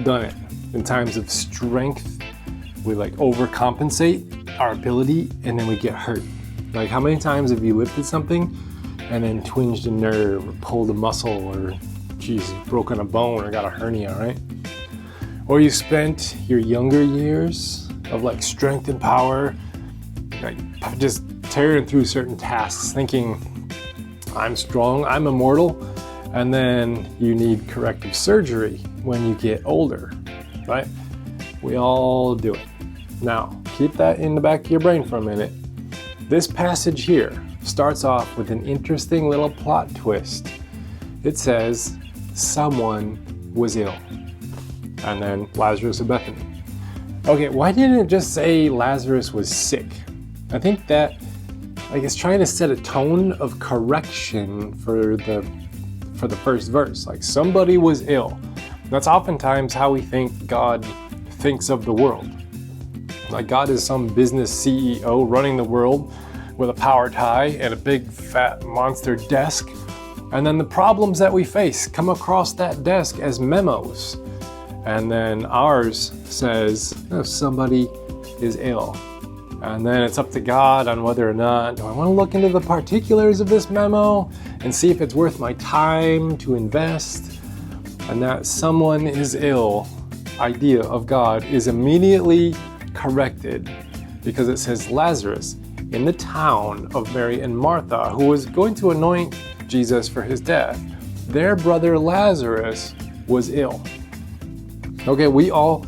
done it. In times of strength, we like overcompensate our ability and then we get hurt. Like how many times have you lifted something and then twinged a nerve or pulled a muscle or broken a bone or got a hernia, right? Or you spent your younger years of like strength and power, like just tearing through certain tasks thinking, I'm strong, I'm immortal, and then you need corrective surgery when you get older, right? We all do it. Now, keep that in the back of your brain for a minute. This passage here starts off with an interesting little plot twist. It says, someone was ill. And then Lazarus of Bethany. Okay, why didn't it just say Lazarus was sick? I think that it's trying to set a tone of correction for the first verse. Like somebody was ill. That's oftentimes how we think God thinks of the world. Like God is some business CEO running the world with a power tie and a big fat monster desk. And then the problems that we face come across that desk as memos. And then ours says, oh, somebody is ill. And then it's up to God on whether or not, do I want to look into the particulars of this memo and see if it's worth my time to invest? And that someone is ill idea of God is immediately corrected because it says Lazarus in the town of Mary and Martha, who was going to anoint Jesus for his death, their brother Lazarus was ill. Okay, we all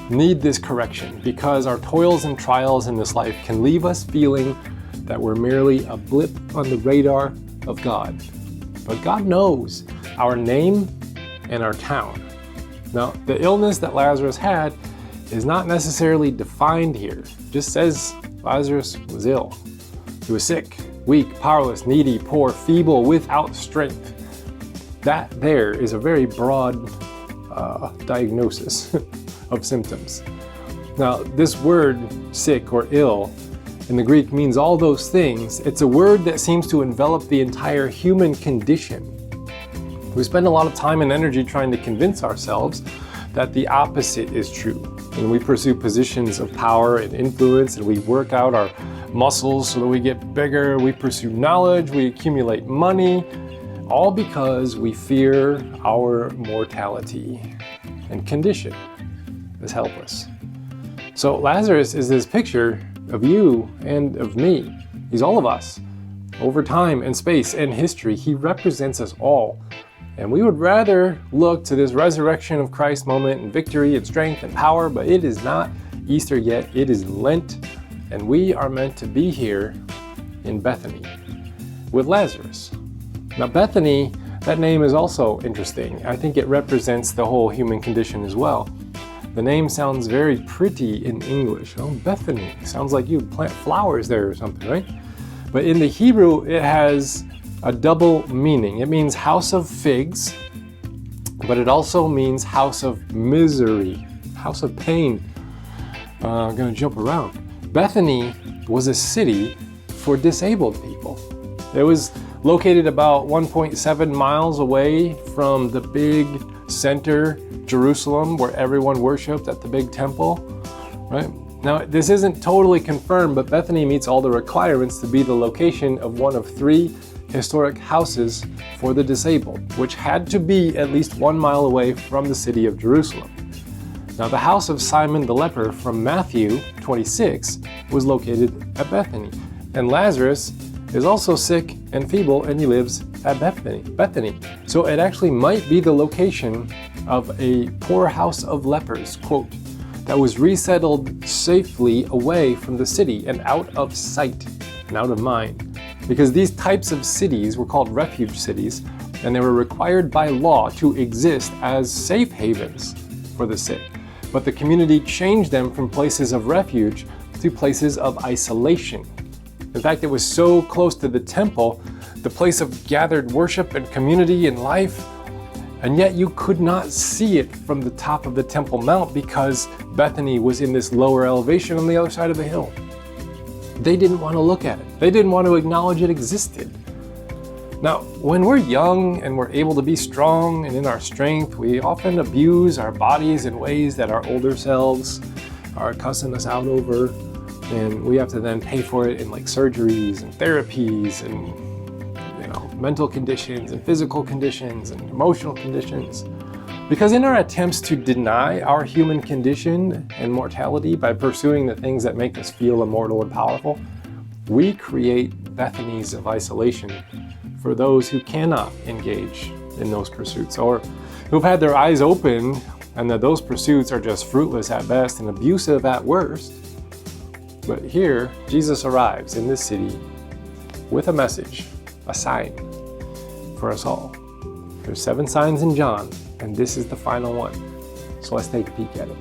need this correction because our toils and trials in this life can leave us feeling that we're merely a blip on the radar of God. But God knows our name and our town. Now, the illness that Lazarus had is not necessarily defined here. It just says Lazarus was ill. He was sick, weak, powerless, needy, poor, feeble, without strength. That there is a very broad diagnosis of symptoms. Now, this word sick or ill in the Greek means all those things. It's a word that seems to envelop the entire human condition. We spend a lot of time and energy trying to convince ourselves that the opposite is true. And we pursue positions of power and influence, and we work out our muscles so that we get bigger. We pursue knowledge, we accumulate money, all because we fear our mortality and condition is helpless. So Lazarus is this picture of you and of me. He's all of us. Over time and space and history, he represents us all. And we would rather look to this resurrection of Christ moment and victory and strength and power, but it is not Easter yet. It is Lent, and we are meant to be here in Bethany with Lazarus. Now, Bethany, that name is also interesting. I think it represents the whole human condition as well. The name sounds very pretty in English. Oh, Bethany. Sounds like you plant flowers there or something, right? But in the Hebrew, it has a double meaning. It means house of figs, but it also means house of misery, house of pain. I'm gonna jump around. Bethany was a city for disabled people. It was located about 1.7 miles away from the big center, Jerusalem, where everyone worshiped at the big temple, right? Now, this isn't totally confirmed, but Bethany meets all the requirements to be the location of one of 3 historic houses for the disabled, which had to be at least 1 mile away from the city of Jerusalem. Now, the house of Simon the leper from Matthew 26 was located at Bethany, and Lazarus is also sick and feeble, and he lives at Bethany. So it actually might be the location of a poor house of lepers, quote, that was resettled safely away from the city and out of sight and out of mind. Because these types of cities were called refuge cities, and they were required by law to exist as safe havens for the sick. But the community changed them from places of refuge to places of isolation. In fact, it was so close to the temple, the place of gathered worship and community and life, and yet you could not see it from the top of the Temple Mount because Bethany was in this lower elevation on the other side of the hill. They didn't want to look at it. They didn't want to acknowledge it existed. Now, when we're young and we're able to be strong and in our strength, we often abuse our bodies in ways that our older selves are cussing us out over, and we have to then pay for it in like surgeries and therapies and mental conditions and physical conditions and emotional conditions. Because in our attempts to deny our human condition and mortality by pursuing the things that make us feel immortal and powerful, we create Bethanies of isolation for those who cannot engage in those pursuits, or who've had their eyes opened and that those pursuits are just fruitless at best and abusive at worst. But here, Jesus arrives in this city with a message, a sign for us all. There's 7 signs in John, and this is the final one. So let's take a peek at it.